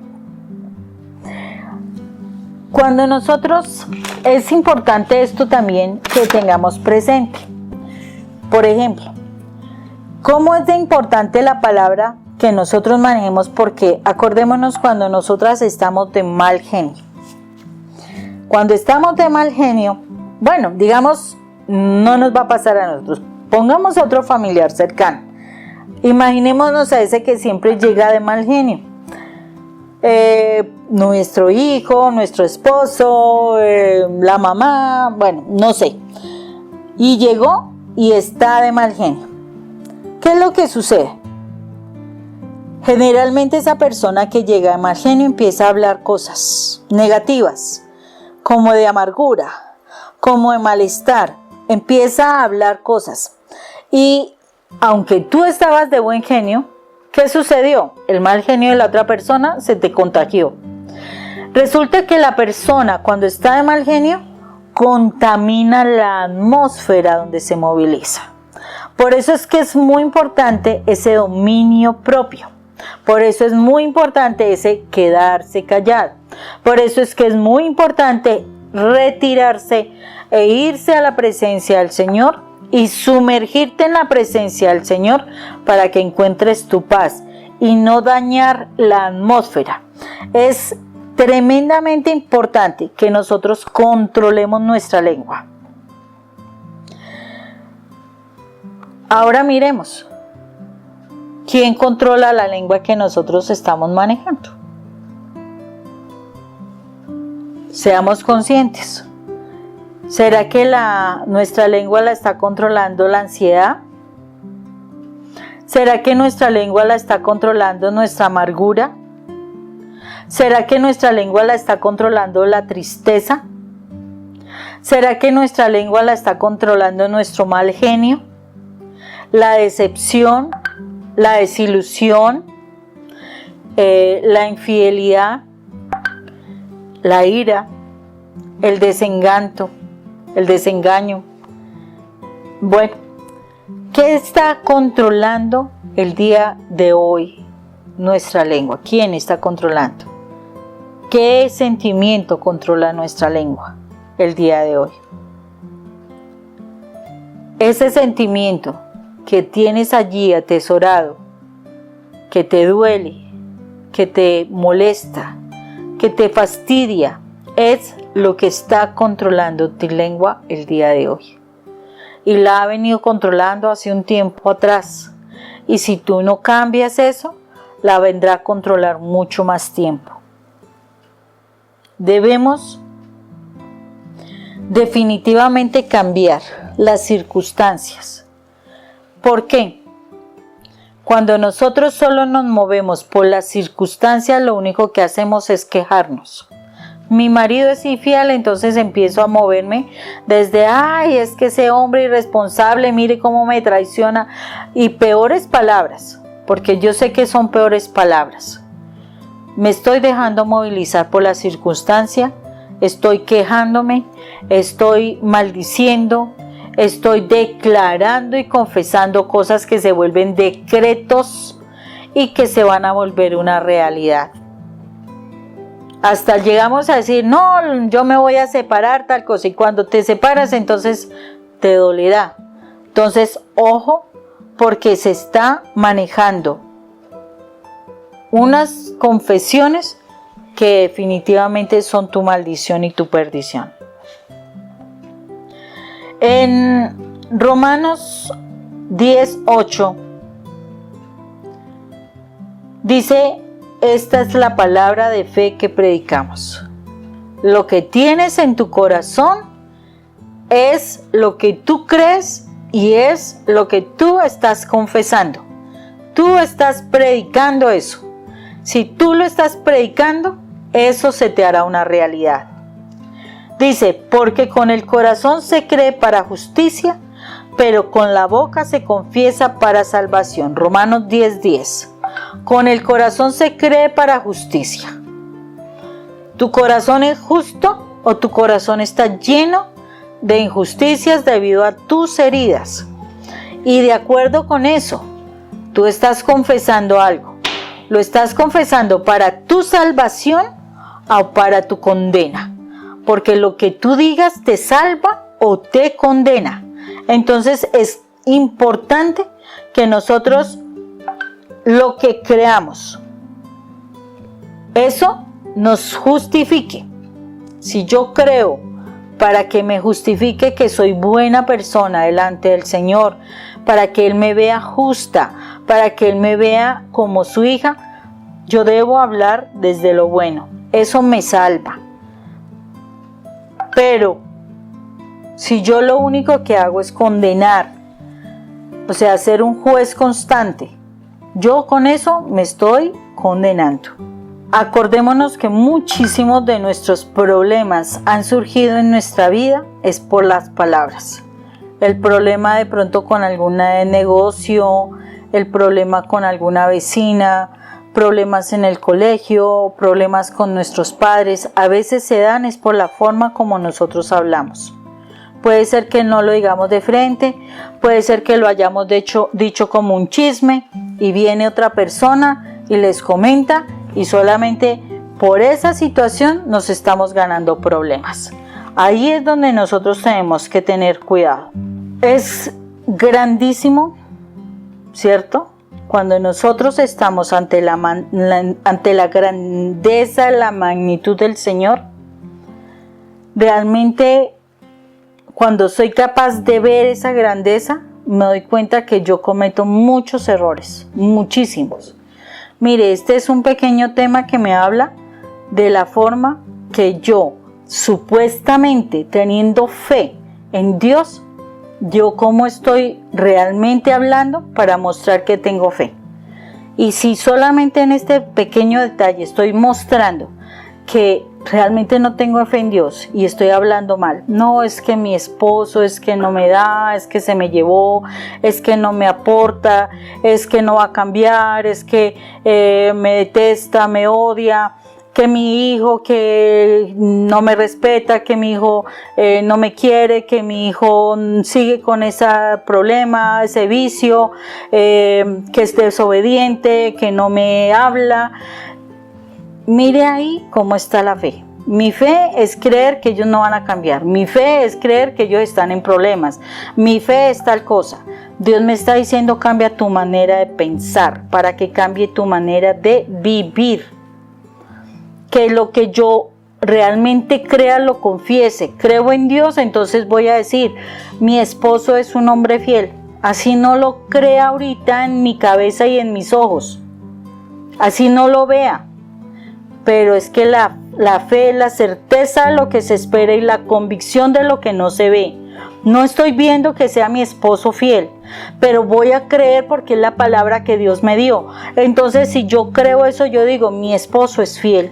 Cuando nosotros, es importante esto también que tengamos presente. Por ejemplo, ¿cómo es de importante la palabra que nosotros manejemos? Porque acordémonos cuando nosotras estamos de mal genio. Cuando estamos de mal genio, bueno, digamos, no nos va a pasar a nosotros. Pongamos a otro familiar cercano. Imaginémonos a ese que siempre llega de mal genio. Nuestro hijo, nuestro esposo, la mamá, bueno, no sé. Y llegó y está de mal genio. ¿Qué es lo que sucede? Generalmente esa persona que llega de mal genio empieza a hablar cosas negativas, como de amargura, como de malestar. Empieza a hablar cosas. Y aunque tú estabas de buen genio, ¿qué sucedió? El mal genio de la otra persona se te contagió. Resulta que la persona, cuando está de mal genio, contamina la atmósfera donde se moviliza. Por eso es que es muy importante ese dominio propio. Por eso es muy importante ese quedarse callado. Por eso es que es muy importante retirarse e irse a la presencia del Señor y sumergirte en la presencia del Señor para que encuentres tu paz y no dañar la atmósfera. Es tremendamente importante que nosotros controlemos nuestra lengua. Ahora miremos, ¿quién controla la lengua que nosotros estamos manejando? Seamos conscientes. ¿Será que nuestra lengua la está controlando la ansiedad? ¿Será que nuestra lengua la está controlando nuestra amargura? ¿Será que nuestra lengua la está controlando la tristeza? ¿Será que nuestra lengua la está controlando nuestro mal genio? La decepción, la desilusión, la infidelidad, la ira, el desengaño. Bueno, ¿qué está controlando el día de hoy nuestra lengua? ¿Quién está controlando? ¿Qué sentimiento controla nuestra lengua el día de hoy? Ese sentimiento que tienes allí atesorado, que te duele, que te molesta, que te fastidia, es lo que está controlando tu lengua el día de hoy. Y la ha venido controlando hace un tiempo atrás. Y si tú no cambias eso, la vendrá a controlar mucho más tiempo. Debemos definitivamente cambiar las circunstancias. ¿Por qué? Cuando nosotros solo nos movemos por las circunstancias, lo único que hacemos es quejarnos. Mi marido es infiel, entonces empiezo a moverme desde, ay, es que ese hombre irresponsable, mire cómo me traiciona, y peores palabras, porque yo sé que son peores palabras. Me estoy dejando movilizar por la circunstancia, estoy quejándome, estoy maldiciendo, estoy declarando y confesando cosas que se vuelven decretos y que se van a volver una realidad. Hasta llegamos a decir, no, yo me voy a separar, tal cosa, y cuando te separas entonces te dolerá. Entonces, ojo, porque se está manejando unas confesiones que definitivamente son tu maldición y tu perdición. En Romanos 10:8 dice, esta es la palabra de fe que predicamos. Lo que tienes en tu corazón es lo que tú crees y es lo que tú estás confesando. Tú estás predicando eso. Si tú lo estás predicando, eso se te hará una realidad. Dice, porque con el corazón se cree para justicia, pero con la boca se confiesa para salvación. Romanos 10:10. Con el corazón se cree para justicia. ¿Tu corazón es justo o tu corazón está lleno de injusticias debido a tus heridas? Y de acuerdo con eso, tú estás confesando algo. ¿Lo estás confesando para tu salvación o para tu condena? Porque lo que tú digas te salva o te condena. Entonces es importante que nosotros lo que creamos, eso nos justifique. Si yo creo para que me justifique que soy buena persona delante del Señor, para que Él me vea justa, para que Él me vea como su hija, yo debo hablar desde lo bueno. Eso me salva. Pero si yo lo único que hago es condenar, o sea, ser un juez constante, yo con eso me estoy condenando. Acordémonos que muchísimos de nuestros problemas han surgido en nuestra vida es por las palabras. El problema de pronto con alguna negocio, el problema con alguna vecina, problemas en el colegio, problemas con nuestros padres, a veces se dan es por la forma como nosotros hablamos. Puede ser que no lo digamos de frente, puede ser que lo hayamos dicho como un chisme y viene otra persona y les comenta y solamente por esa situación nos estamos ganando problemas. Ahí es donde nosotros tenemos que tener cuidado. Es grandísimo, ¿cierto? Cuando nosotros estamos ante la grandeza, la magnitud del Señor, realmente cuando soy capaz de ver esa grandeza, me doy cuenta que yo cometo muchos errores, muchísimos. Mire, este es un pequeño tema que me habla de la forma que yo, supuestamente teniendo fe en Dios, yo cómo estoy realmente hablando para mostrar que tengo fe. Y si solamente en este pequeño detalle estoy mostrando que realmente no tengo fe en Dios y estoy hablando mal, no, es que mi esposo, es que no me da, es que se me llevó, es que no me aporta, es que no va a cambiar, es que me detesta, me odia, que mi hijo que no me respeta, que mi hijo no me quiere, que mi hijo sigue con ese problema, ese vicio, que es desobediente, que no me habla. Mire ahí cómo está la fe. Mi fe es creer que ellos no van a cambiar. Mi fe es creer que ellos están en problemas. Mi fe es tal cosa. Dios me está diciendo, cambia tu manera de pensar para que cambie tu manera de vivir. Que lo que yo realmente crea lo confiese. Creo en Dios, entonces voy a decir, mi esposo es un hombre fiel. Así no lo crea ahorita en mi cabeza y en mis ojos. Así no lo vea. Pero es que la fe, la certeza de lo que se espera y la convicción de lo que no se ve. No estoy viendo que sea mi esposo fiel, pero voy a creer porque es la palabra que Dios me dio. Entonces, si yo creo eso, yo digo, mi esposo es fiel.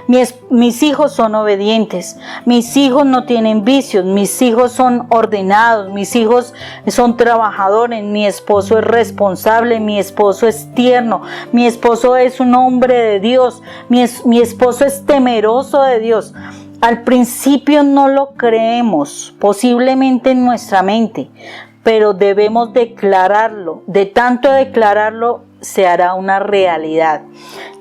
Mis hijos son obedientes, mis hijos no tienen vicios, mis hijos son ordenados, mis hijos son trabajadores, mi esposo es responsable, mi esposo es tierno, mi esposo es un hombre de Dios, mi esposo es temeroso de Dios. Al principio no lo creemos, posiblemente en nuestra mente, pero debemos declararlo. De tanto declararlo, se hará una realidad.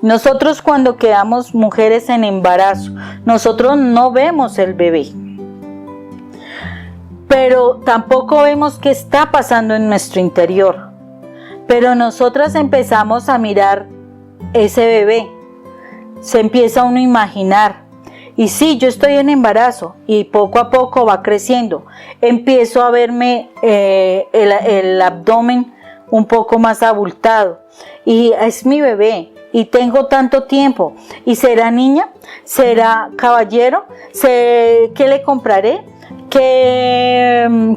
Nosotros cuando quedamos mujeres en embarazo, nosotros no vemos el bebé, pero tampoco vemos qué está pasando en nuestro interior. Pero nosotras empezamos a mirar ese bebé, se empieza uno a imaginar. Y sí, yo estoy en embarazo y poco a poco va creciendo. Empiezo a verme el abdomen un poco más abultado y es mi bebé y tengo tanto tiempo. ¿Y será niña? ¿Será caballero? ¿Qué le compraré?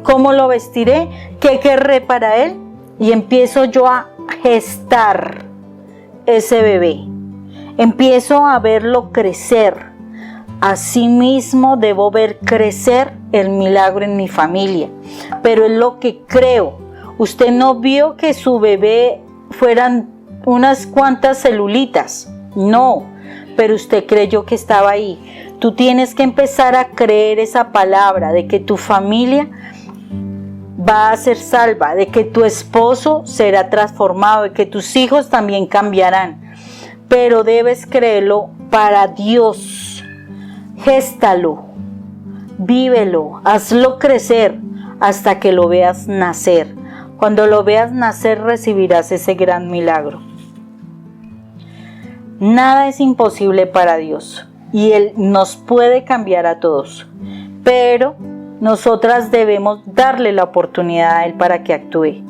¿Cómo lo vestiré? ¿Qué querré para él? Y empiezo yo a gestar ese bebé. Empiezo a verlo crecer. Asimismo debo ver crecer el milagro en mi familia, pero es lo que creo. Usted no vio que su bebé fueran unas cuantas celulitas, no, pero usted creyó que estaba ahí. Tú tienes que empezar a creer esa palabra de que tu familia va a ser salva, de que tu esposo será transformado, de que tus hijos también cambiarán, pero debes creerlo para Dios. Géstalo, vívelo, hazlo crecer hasta que lo veas nacer. Cuando lo veas nacer recibirás ese gran milagro. Nada es imposible para Dios y Él nos puede cambiar a todos, pero nosotras debemos darle la oportunidad a Él para que actúe.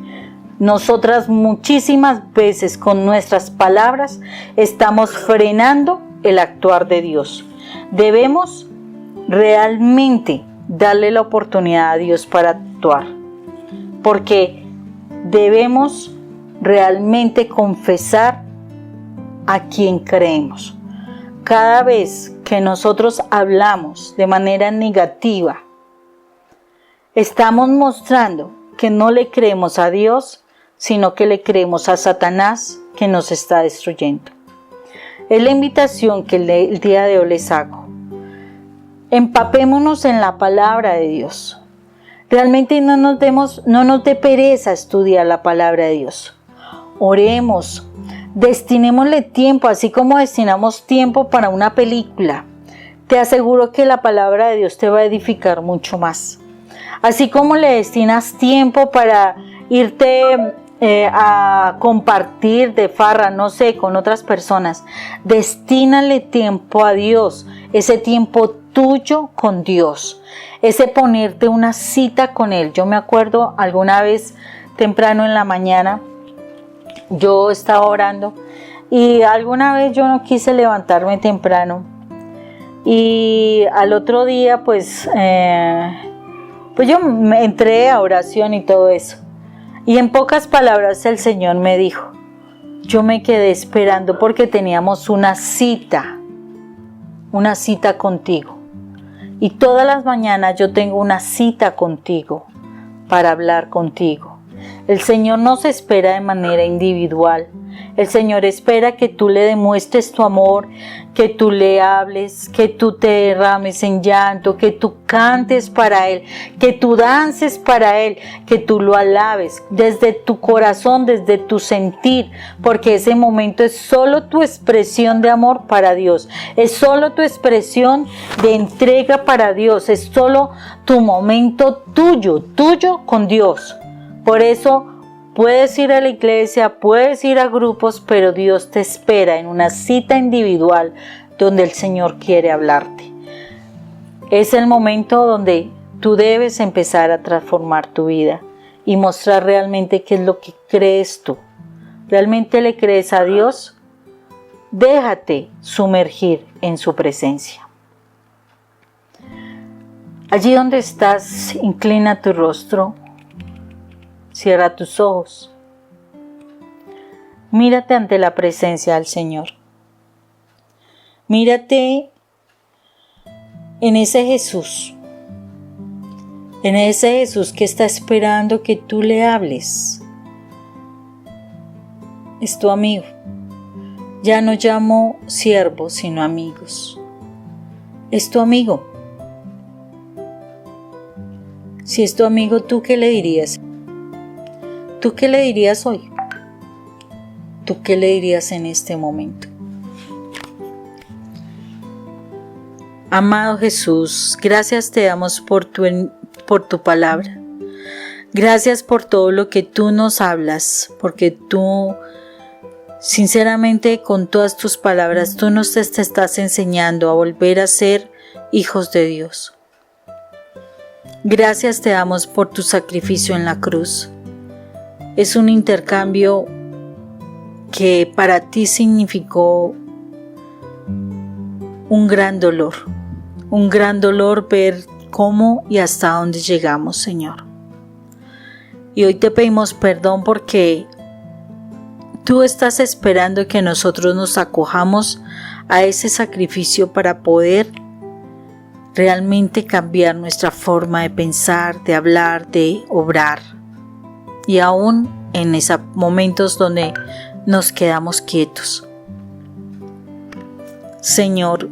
Nosotras muchísimas veces con nuestras palabras estamos frenando el actuar de Dios. Debemos realmente darle la oportunidad a Dios para actuar, porque debemos realmente confesar a quien creemos. Cada vez que nosotros hablamos de manera negativa, estamos mostrando que no le creemos a Dios, sino que le creemos a Satanás que nos está destruyendo. Es la invitación que el día de hoy les hago. Empapémonos en la palabra de Dios. Realmente no nos dé pereza estudiar la palabra de Dios. Oremos, destinémosle tiempo, así como destinamos tiempo para una película. te aseguro que la palabra de Dios te va a edificar mucho más. Así como le destinas tiempo para irte a compartir de farra, no sé, con otras personas, destínale tiempo a Dios, ese tiempo tuyo con Dios, ese ponerte una cita con Él. Yo me acuerdo alguna vez temprano en la mañana, yo estaba orando y alguna vez yo no quise levantarme temprano y al otro día pues yo me entré a oración y todo eso. Y en pocas palabras el Señor me dijo, yo me quedé esperando porque teníamos una cita contigo. Y todas las mañanas yo tengo una cita contigo para hablar contigo. El Señor nos espera de manera individual. El Señor espera que tú le demuestres tu amor, que tú le hables, que tú te derrames en llanto, que tú cantes para Él, que tú dances para Él, que tú lo alabes desde tu corazón, desde tu sentir, porque ese momento es solo tu expresión de amor para Dios, es solo tu expresión de entrega para Dios, es solo tu momento tuyo con Dios. Por eso puedes ir a la iglesia, puedes ir a grupos, pero Dios te espera en una cita individual donde el Señor quiere hablarte. Es el momento donde tú debes empezar a transformar tu vida y mostrar realmente qué es lo que crees tú. ¿Realmente le crees a Dios? Déjate sumergir en su presencia. Allí donde estás, inclina tu rostro. Cierra tus ojos. Mírate ante la presencia del Señor. Mírate en ese Jesús. En ese Jesús que está esperando que tú le hables. Es tu amigo. Ya no llamo siervos, sino amigos. Es tu amigo. Si es tu amigo, ¿tú qué le dirías? ¿Tú qué le dirías hoy? ¿Tú qué le dirías en este momento? Amado Jesús, gracias te damos por tu palabra. Gracias por todo lo que tú nos hablas, porque tú, sinceramente, con todas tus palabras, tú nos te estás enseñando a volver a ser hijos de Dios. Gracias te damos por tu sacrificio en la cruz. Es un intercambio que para ti significó un gran dolor ver cómo y hasta dónde llegamos, Señor. Y hoy te pedimos perdón porque tú estás esperando que nosotros nos acojamos a ese sacrificio para poder realmente cambiar nuestra forma de pensar, de hablar, de obrar. Y aún en esos momentos donde nos quedamos quietos. Señor,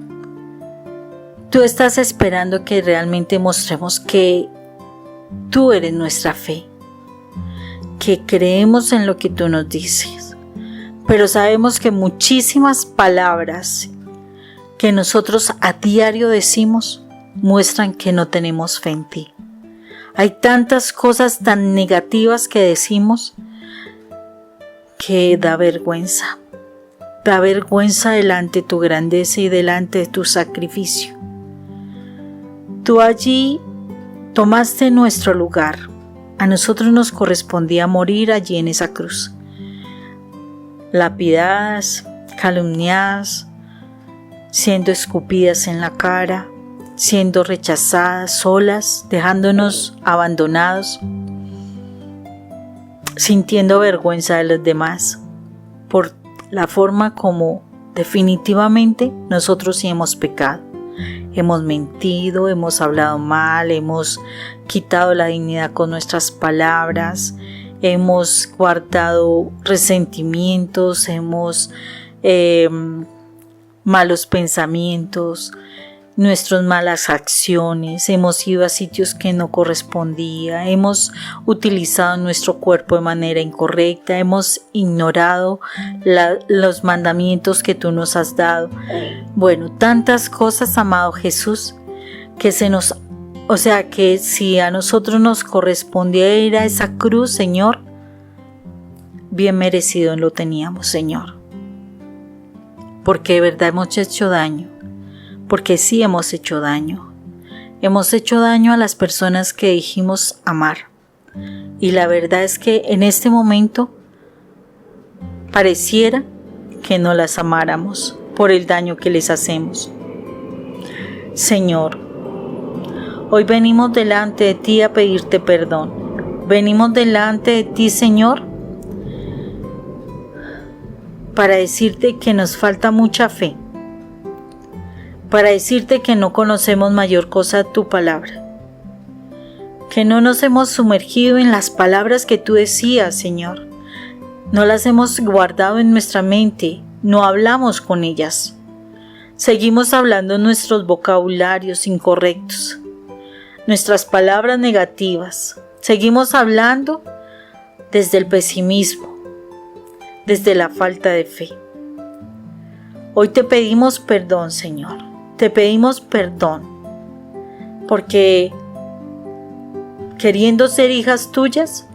tú estás esperando que realmente mostremos que tú eres nuestra fe, que creemos en lo que tú nos dices, pero sabemos que muchísimas palabras que nosotros a diario decimos muestran que no tenemos fe en ti. Hay tantas cosas tan negativas que decimos que da vergüenza. Da vergüenza delante de tu grandeza y delante de tu sacrificio. Tú allí tomaste nuestro lugar. A nosotros nos correspondía morir allí en esa cruz. Lapidadas, calumniadas, siendo escupidas en la cara, siendo rechazadas, solas, dejándonos abandonados, sintiendo vergüenza de los demás por la forma como definitivamente nosotros sí hemos pecado. Hemos mentido, hemos hablado mal, hemos quitado la dignidad con nuestras palabras, hemos guardado resentimientos, hemos malos pensamientos, nuestras malas acciones, hemos ido a sitios que no correspondía, hemos utilizado nuestro cuerpo de manera incorrecta, hemos ignorado los mandamientos que tú nos has dado. Bueno, tantas cosas, amado Jesús, que que si a nosotros nos correspondía ir a esa cruz, Señor, bien merecido lo teníamos, Señor. Porque de verdad hemos hecho daño. Porque sí hemos hecho daño. Hemos hecho daño a las personas que dijimos amar. Y la verdad es que en este momento pareciera que no las amáramos por el daño que les hacemos. Señor, hoy venimos delante de ti a pedirte perdón. Venimos delante de ti, Señor, para decirte que nos falta mucha fe. Para decirte que no conocemos mayor cosa de tu palabra, que no nos hemos sumergido en las palabras que tú decías, Señor, no las hemos guardado en nuestra mente, no hablamos con ellas, seguimos hablando nuestros vocabularios incorrectos, nuestras palabras negativas, seguimos hablando desde el pesimismo, desde la falta de fe. Hoy te pedimos perdón, Señor. Te pedimos perdón, porque queriendo ser hijas tuyas,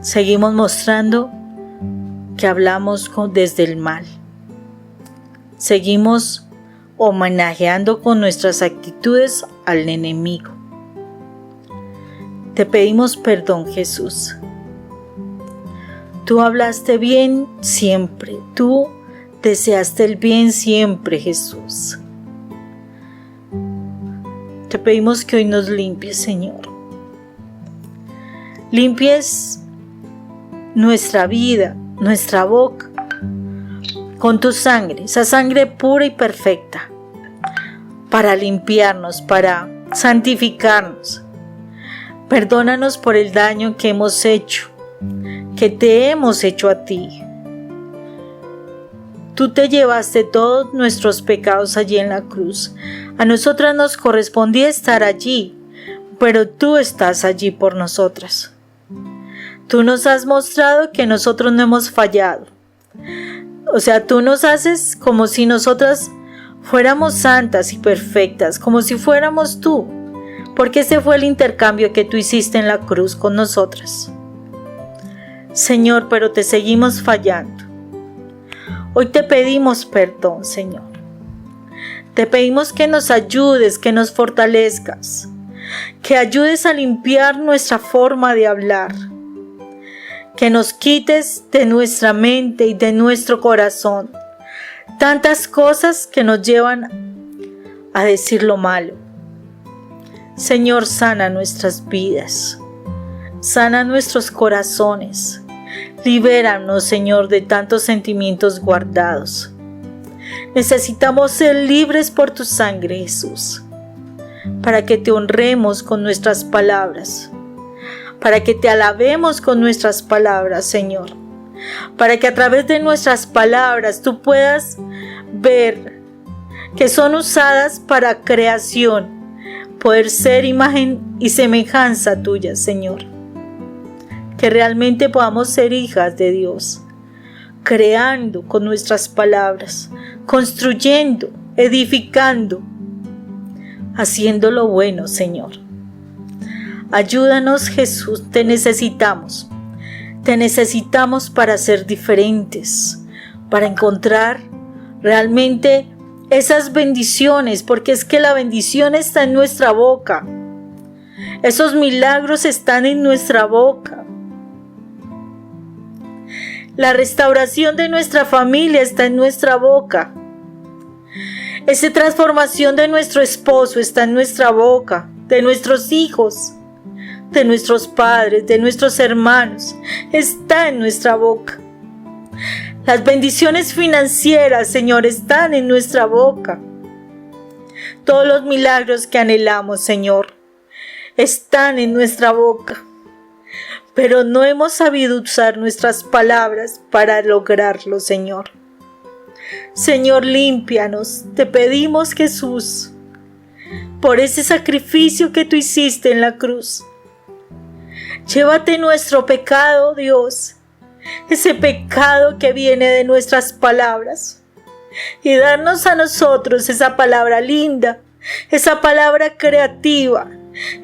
seguimos mostrando que hablamos desde el mal. Seguimos homenajeando con nuestras actitudes al enemigo. Te pedimos perdón, Jesús. Tú hablaste bien siempre, tú deseaste el bien siempre, Jesús. Te pedimos que hoy nos limpies, Señor. Limpies nuestra vida, nuestra boca, con tu sangre, esa sangre pura y perfecta, para limpiarnos, para santificarnos. Perdónanos por el daño que hemos hecho, que te hemos hecho a ti. Tú te llevaste todos nuestros pecados allí en la cruz. A nosotras nos correspondía estar allí, pero tú estás allí por nosotras. Tú nos has mostrado que nosotros no hemos fallado. O sea, tú nos haces como si nosotras fuéramos santas y perfectas, como si fuéramos tú, porque ese fue el intercambio que tú hiciste en la cruz con nosotras. Señor, pero te seguimos fallando. Hoy te pedimos perdón, Señor. Te pedimos que nos ayudes, que nos fortalezcas, que ayudes a limpiar nuestra forma de hablar, que nos quites de nuestra mente y de nuestro corazón tantas cosas que nos llevan a decir lo malo. Señor, sana nuestras vidas, sana nuestros corazones. Libéranos, Señor, de tantos sentimientos guardados. Necesitamos ser libres por tu sangre, Jesús, para que te honremos con nuestras palabras, para que te alabemos con nuestras palabras, Señor, para que a través de nuestras palabras tú puedas ver que son usadas para creación, poder ser imagen y semejanza tuya, Señor. Que realmente podamos ser hijas de Dios, creando con nuestras palabras, construyendo, edificando, haciendo lo bueno, Señor. Ayúdanos, Jesús, te necesitamos para ser diferentes, para encontrar realmente esas bendiciones, porque es que la bendición está en nuestra boca, esos milagros están en nuestra boca. La restauración de nuestra familia está en nuestra boca. Esa transformación de nuestro esposo está en nuestra boca, de nuestros hijos, de nuestros padres, de nuestros hermanos, está en nuestra boca. Las bendiciones financieras, Señor, están en nuestra boca. Todos los milagros que anhelamos, Señor, están en nuestra boca. Pero no hemos sabido usar nuestras palabras para lograrlo, Señor. Señor, límpianos, te pedimos, Jesús, por ese sacrificio que tú hiciste en la cruz. Llévate nuestro pecado, Dios, ese pecado que viene de nuestras palabras, y darnos a nosotros esa palabra linda, esa palabra creativa,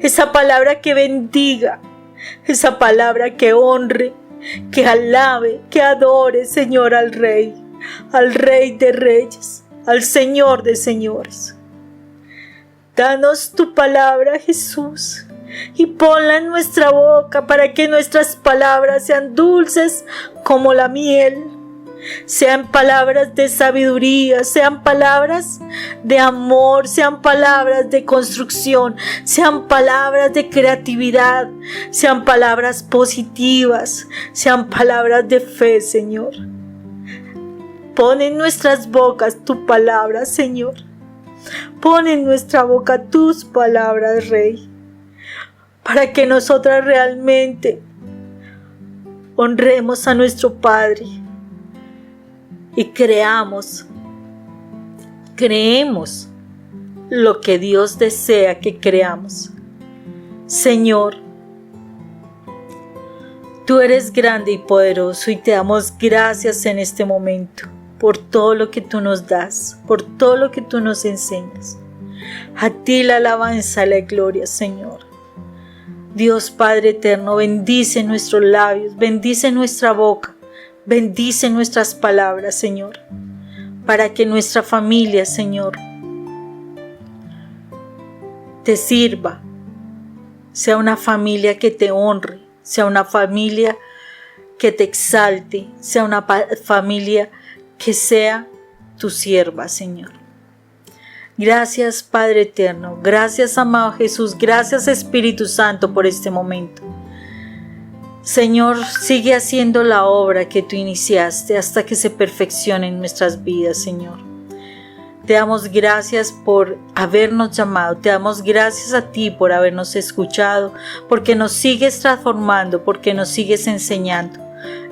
esa palabra que bendiga, esa palabra que honre, que alabe, que adore, Señor, al Rey de Reyes, al Señor de Señores. Danos tu palabra, Jesús, y ponla en nuestra boca para que nuestras palabras sean dulces como la miel, sean palabras de sabiduría, sean palabras de amor, sean palabras de construcción, sean palabras de creatividad, sean palabras positivas, sean palabras de fe, Señor. Pon en nuestras bocas tu palabra, Señor. Pon en nuestra boca tus palabras, Rey, para que nosotras realmente honremos a nuestro Padre y creemos lo que Dios desea que creamos. Señor, tú eres grande y poderoso y te damos gracias en este momento por todo lo que tú nos das, por todo lo que tú nos enseñas. A ti la alabanza y la gloria, Señor. Dios Padre eterno, bendice nuestros labios, bendice nuestra boca, bendice nuestras palabras, Señor, para que nuestra familia, Señor, te sirva, sea una familia que te honre, sea una familia que te exalte, sea una familia que sea tu sierva, Señor. Gracias, Padre eterno, gracias, amado Jesús, gracias, Espíritu Santo, por este momento. Señor, sigue haciendo la obra que tú iniciaste hasta que se perfeccione en nuestras vidas, Señor. Te damos gracias por habernos llamado, te damos gracias a ti por habernos escuchado, porque nos sigues transformando, porque nos sigues enseñando.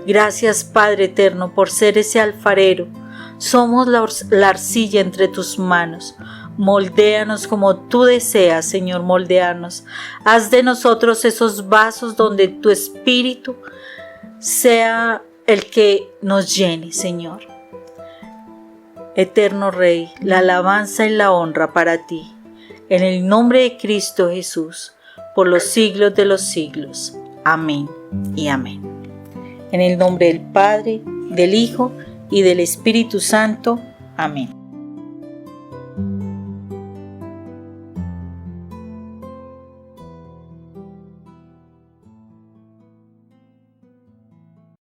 Gracias, Padre eterno, por ser ese alfarero. Somos la arcilla entre tus manos. Moldéanos como tú deseas, Señor, moldearnos. Haz de nosotros esos vasos donde tu Espíritu sea el que nos llene, Señor. Eterno Rey, la alabanza y la honra para ti. En el nombre de Cristo Jesús, por los siglos de los siglos. Amén y amén. En el nombre del Padre, del Hijo y del Espíritu Santo. Amén.